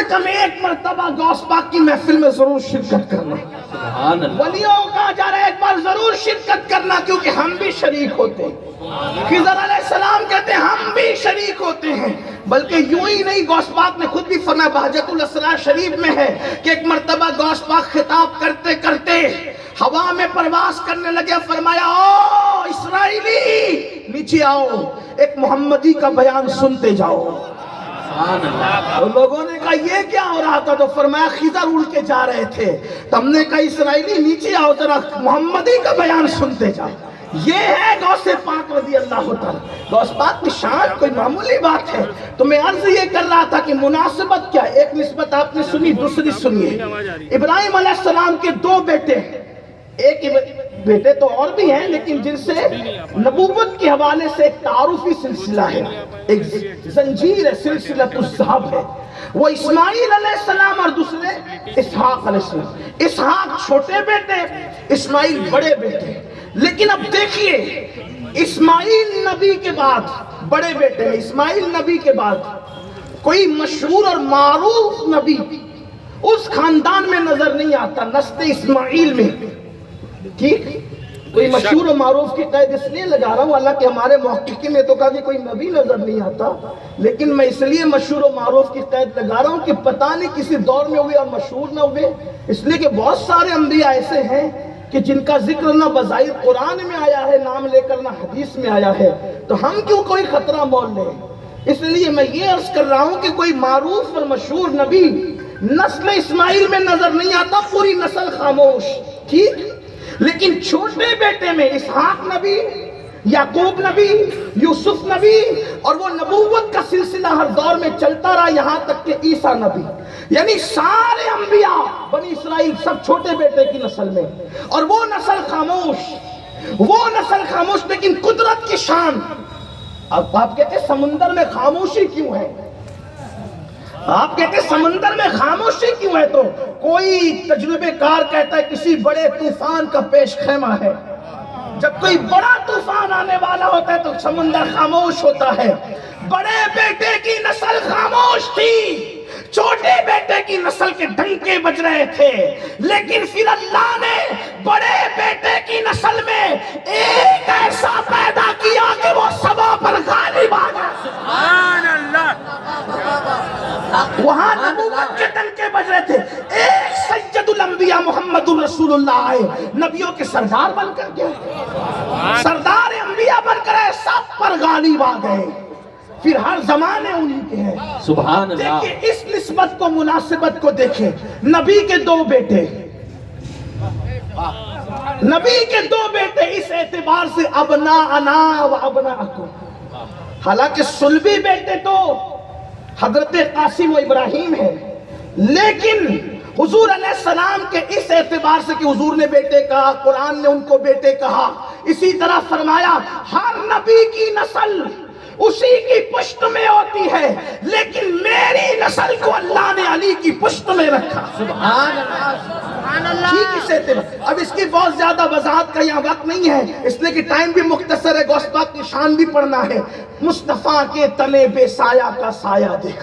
کم ایک مرتبہ غوث پاک کی محفل میں ضرور شرکت کرنا. ولیوں کو کہا جا رہا ہے ایک بار ضرور شرکت کرنا، کیونکہ ہم بھی شریک ہوتے ہیں. خضر علیہ السلام کہتے ہیں ہم بھی شریک ہوتے ہیں. بلکہ یوں ہی نہیں، غوث پاک نے خود بھی فرمایا، بہجت الاسرار شریف میں ہے کہ ایک مرتبہ غوث پاک خطاب کرتے کرتے ہوا میں پرواز کرنے لگے، فرمایا او اسرائیلی نیچے آؤ، ایک محمدی کا بیان سنتے جاؤ. تو لوگوں نے کہا یہ کیا ہو رہا تھا؟ تو فرمایا خضر اڑ کے جا رہے تھے، تو ہم نے کہا اسرائیلی نیچے آؤ ذرا محمدی کا بیان سنتے جاؤ. یہ ہے غوث پاک رضی اللہ تعالیٰ. غوث پاک کی شان کوئی معمولی بات ہے. تو میں عرض یہ کر رہا تھا کہ مناسبت کیا، ایک نسبت آپ نے سنی، دوسری سنیے. ابراہیم علیہ السلام کے دو بیٹے، ایک بیٹے تو اور بھی ہیں لیکن جن سے نبوت کے حوالے سے ایک تعارفی سلسلہ ہے، ایک زنجیر ہے، سلسلۃ الذھب ہے. وہ اسماعیل علیہ السلام اور دوسرے اسحاق علیہ السلام. اسحاق چھوٹے بیٹے، اسماعیل بڑے بیٹے. لیکن اب دیکھیے اسماعیل نبی کے بعد بڑے بیٹے میں، اسماعیل نبی کے بعد کوئی مشہور اور معروف نبی اس خاندان میں نظر نہیں آتا، نسل اسماعیل میں. ٹھیک، کوئی مشہور و معروف کی قید اس لیے لگا رہا ہوں، اللہ کہ ہمارے محققین نے تو کہا کہ کوئی نبی نظر نہیں آتا، لیکن میں اس لیے مشہور و معروف کی قید لگا رہا ہوں کہ پتہ نہیں کسی دور میں ہوئے اور مشہور نہ ہوئے. اس لیے کہ بہت سارے انبیاء ایسے ہیں کہ جن کا ذکر نہ بظاہر قرآن میں آیا ہے نام لے کر، نہ حدیث میں آیا ہے، تو ہم کیوں کوئی خطرہ مول لیں. اس لیے میں یہ عرض کر رہا ہوں کہ کوئی معروف اور مشہور نبی نسل اسماعیل میں نظر نہیں آتا، پوری نسل خاموش. ٹھیک، لیکن چھوٹے بیٹے میں اسحاق نبی، یعقوب نبی، یوسف نبی، اور وہ نبوت کا سلسلہ ہر دور میں چلتا رہا یہاں تک کہ عیسیٰ نبی. یعنی سارے انبیاء بنی اسرائیل سب چھوٹے بیٹے کی نسل میں، اور وہ نسل خاموش، لیکن قدرت کی شان. اب آپ کہتے ہیں سمندر میں خاموشی کیوں ہے؟ آپ کہتے ہیں سمندر میں خاموشی کیوں ہے؟ تو کوئی تجربے کار کہتا ہے کسی بڑے طوفان کا پیش خیمہ ہے. جب کوئی بڑا طوفان آنے والا ہوتا ہے تو سمندر خاموش ہوتا ہے. بڑے بیٹے کی نسل خاموش تھی، چھوٹے بیٹے کی نسل کے ڈنکے بج رہے تھے، لیکن پھر اللہ نے بڑے بیٹے کی نسل میں ایک ایسا پیدا کیا کہ وہ سبا پر غالب آ گیا. سبحان اللہ. وہاں نبوت کے ڈنکے بج رہے تھے، ایک سید الانبیاء محمد الرسول اللہ آئے، نبیوں کے سردار بن کر گئے، سردار انبیاء بن کر آئے، سب پر غالب آ گئے. پھر ہر زمانے انہی کے ہیں. سبحان اللہ. دیکھیں اس نسبت کو، مناسبت کو دیکھیں. نبی کے دو بیٹے، نبی کے دو بیٹے، اس اعتبار سے ابناءنا و ابناءکم. حالانکہ صلبی بیٹے تو حضرت قاسم و ابراہیم ہے، لیکن حضور علیہ السلام کے اس اعتبار سے کہ حضور نے بیٹے کہا، قرآن نے ان کو بیٹے کہا. اسی طرح فرمایا ہر نبی کی نسل اسی کی پشت میں ہوتی ہے، لیکن میری نسل کو اللہ نے علی کی پشت میں رکھا. سبحان اللہ. ٹھیک، اس اعتبار. اب اس کی بہت زیادہ وضاحت کا یہاں وقت نہیں ہے، اس لیے کہ ٹائم بھی مختصر ہے. غوث پاک کی شان بھی پڑھنا ہے. مصطفیٰ کے تلے بے سایہ کا سایہ دیکھ.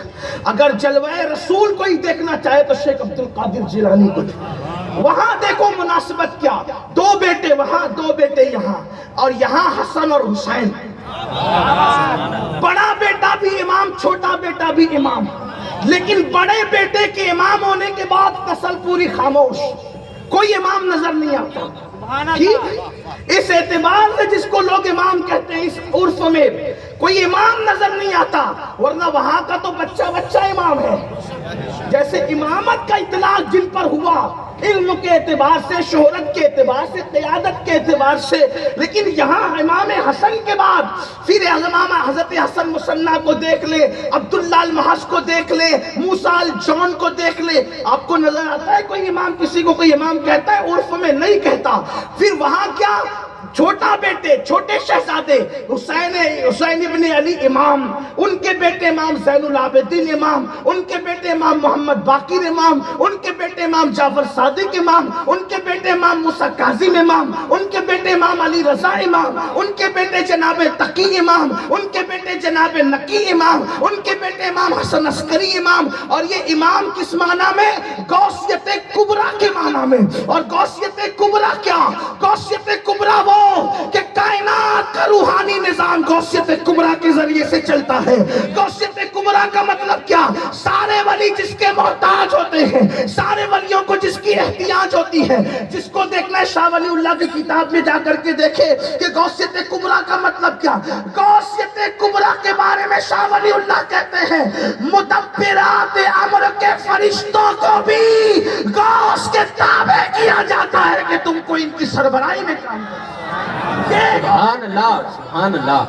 اگر جلوہ رسول کوئی دیکھنا چاہے تو شیخ عبد القادر جیلانی کو دیکھ. وہاں دیکھو مناسبت کیا، دو بیٹے وہاں، دو بیٹے یہاں، اور یہاں حسن اور حسین. بڑا بیٹا بھی امام، چھوٹا بیٹا بھی امام، لیکن بڑے بیٹے کے امام ہونے کے بعد نسل پوری خاموش، کوئی امام نظر نہیں آتا. ٹھیک، اس اعتبار سے جس کو لوگ امام کہتے ہیں، اس عرف میں کوئی امام نظر نہیں آتا، ورنہ وہاں کا تو بچہ بچہ امام ہے. جیسے امامت کا اطلاق جن پر ہوا علم کے اعتبار سے، شہرت کے اعتبار سے، قیادت کے اعتبار سے، لیکن یہاں امام حسن کے بعد پھر امام حضرت حسن مصنع کو دیکھ لے، عبداللہ المحض کو دیکھ لے، موسیٰ الجون کو دیکھ لے. آپ کو نظر آتا ہے کوئی امام کسی کو کوئی امام کہتا ہے؟ عرف میں نہیں کہتا. پھر وہاں کیا چھوٹا بیٹے چھوٹے شہزادے حسین ابن علی امام، ان کے بیٹے امام زین العابدین امام، ان کے بیٹے امام محمد باقر امام، ان کے بیٹے امام جعفر صادق امام، ان کے بیٹے امام موسیٰ کاظم امام، ان کے بیٹے امام علی رضا امام، ان کے بیٹے جناب تقی امام، ان کے بیٹے جناب نقی امام، ان کے بیٹے امام حسن عسکری امام. اور یہ امام کس معنی میں؟ غوثیت کبریٰ کے معنی میں. اور غوثیت کبریٰ کیا؟ غوثیت کبریٰ وہ کہ کائنات کا روحانی نظام غوثیت کبریٰ کے ذریعے سے چلتا ہے. غوثیت کبریٰ کا مطلب کیا؟ سارے ولی جس کے محتاج ہوتے ہیں، سارے ولیوں کو جس کی احتیاج ہوتی ہے. جس کو دیکھنا ہے شاہ ولی اللہ کی کتاب میں جا کر کے دیکھے کہ غوثیت کبریٰ کا مطلب کیا. غوثیت کبریٰ کے بارے میں شاہ ولی اللہ کہتے ہیں مدبرات امر کے فرشتوں کو بھی غوث کے تابع کیا جاتا ہے کہ تم کو ان کی سربراہی میں کام کرو. سبحان اللہ سبحان اللہ.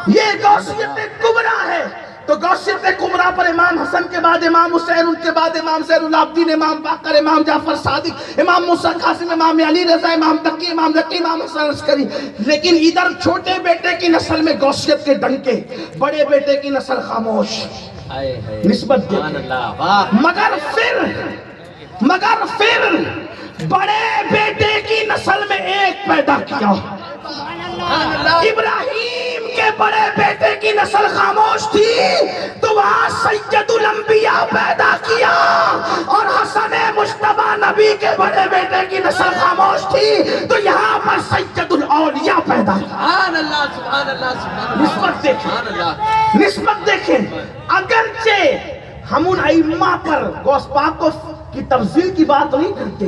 یہ غوثیت کبریٰ ہے. تو غوثیت کبریٰ پر امام حسن کے بعد امام حسین، ان کے بعد امام زین العابدین، امام باقر، امام جعفر صادق، امام موسیٰ کاظم، امام علی رضا، امام تقی، امام نقی، امام حسن عسکری. لیکن ادھر چھوٹے بیٹے کی نسل میں غوثیت کے ڈنکے، بڑے بیٹے کی نسل خاموش. نسبت دیکھیں. مگر پھر بڑے بیٹے کی نسل میں ایک پیدا کیا. ابراہیم کے بڑے بیٹے کی نسل خاموش تھی تو وہاں سید الانبیاء پیدا کیا. اور حسن مجتبیٰ نبی کے بڑے بیٹے کی نسل خاموش تھی تو یہاں پر سید الاولیاء پیدا کیا. سبحان اللہ سبحان اللہ سبحان اللہ. نسبت دیکھیں. سبحان اللہ. نسبت دیکھیں. اگرچہ ہم ان ائمہ پر غوث پاک کی تفضیل کی بات نہیں کرتے،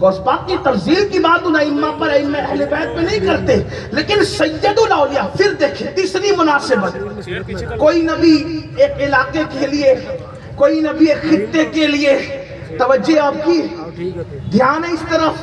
غوث پاک کی تفضیل کی بات ان ائمہ پر، ائمہ اہل بیت پہ نہیں کرتے، لیکن سید الاولیاء. پھر دیکھیں تیسری مناسبت. کوئی نبی ایک علاقے کے لیے، کوئی نبی ایک خطے کے لیے. توجہ آپ کی، دھیان ہے اس طرف.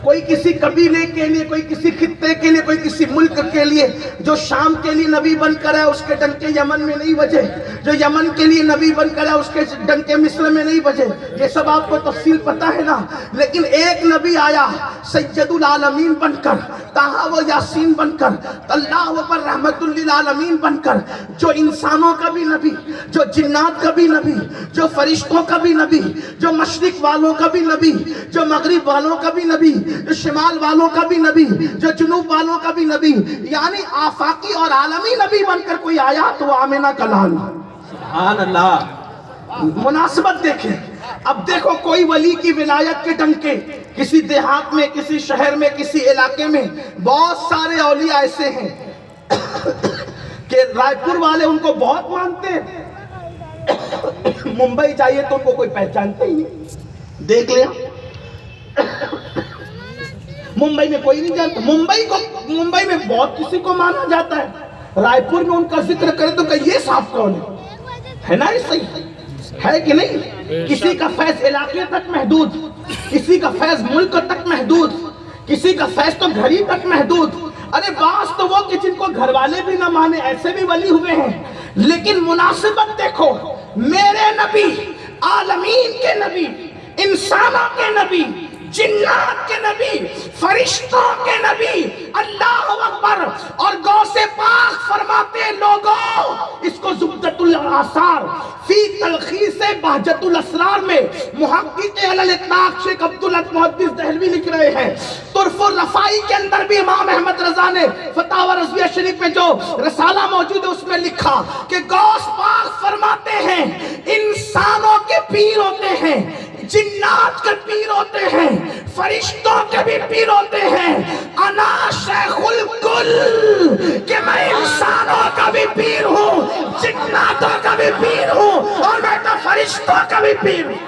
کوئی کسی قبیلے کے لیے، کوئی کسی خطے کے لیے، کوئی کسی ملک کے لیے. جو شام کے لیے نبی بن کر ہے اس کے ڈنکے یمن میں نہیں بجے. جو یمن کے لیے نبی بن کر ہے اس کے ڈنکے مصر میں نہیں بجے. یہ سب آپ کو تفصیل پتہ ہے نا. لیکن ایک نبی آیا سید العالمین بن کر، طٰہٰ و یاسین بن کر، اللہ اکبر رحمت للعالمین بن کر، جو انسانوں کا بھی نبی، جو جنات کا بھی نبی، جو فرشتوں کا بھی نبی، جو مشرق والوں کا بھی نبی، جو مغرب والوں کا بھی نبی، جو شمال والوں کا بھی نبی، جو جنوب والوں کا بھی نبی. یعنی آفاقی اور عالمی نبی بن کر کوئی آیا تو وہ آمنہ کا لال. سبحان اللہ. مناسبت دیکھیں. اب دیکھو کوئی ولی کی ولایت کے ڈنکے کسی دیہات میں، کسی شہر میں، کسی علاقے میں بہت سارے اولیاء ایسے ہیں کہ رائے پور والے ان کو بہت مانتے ہیں. ممبئی جائیے تو ان کو کوئی پہچانتا ہی نہیں. دیکھ لیا ممبئی میں کوئی نہیں جانتا. ممبئی میں بہت کسی کو مانا جاتا ہے. رائے پور میں ان کا ذکر کرے تو کہ یہ صاحب کون ہے نا. یہ صحیح ہے کہ نہیں؟ کسی کا فیض علاقے تک محدود، کسی کا فیض ملک تک محدود، کسی کا فیض تو گھر ہی تک محدود. ارے بعض تو وہ کہ جن کو گھر والے بھی نہ مانے ایسے بھی ولی ہوئے ہیں. لیکن مناسبت دیکھو. میرے نبی، عالمین کے نبی، انسانوں کے نبی، جنات کے نبی، فرشتوں کے نبی، اللہ اکبر. اور غوث پاک فرماتے ہیں لوگوں، اس کو زبدۃ الاثار فی تلخیص بہجت الاسرار میں محقق علی الاطلاق شیخ عبداللہ محدث دہلوی لکھ رہے ہیں. طرف الرفائی کے اندر بھی امام احمد رضا نے فتاوی رضویہ شریف میں جو رسالہ موجود ہے اس میں لکھا کہ غوث پاک فرماتے ہیں انسانوں کے پیر ہوتے ہیں، جنات کے پیر ہوتے ہیں، فرشتوں کے بھی پیر ہوتے ہیں. انا شیخ الکل، کہ میں انسانوں کا بھی پیر ہوں، جناتوں کا بھی پیر ہوں، اور میں تو فرشتوں کا بھی پیر ہوں.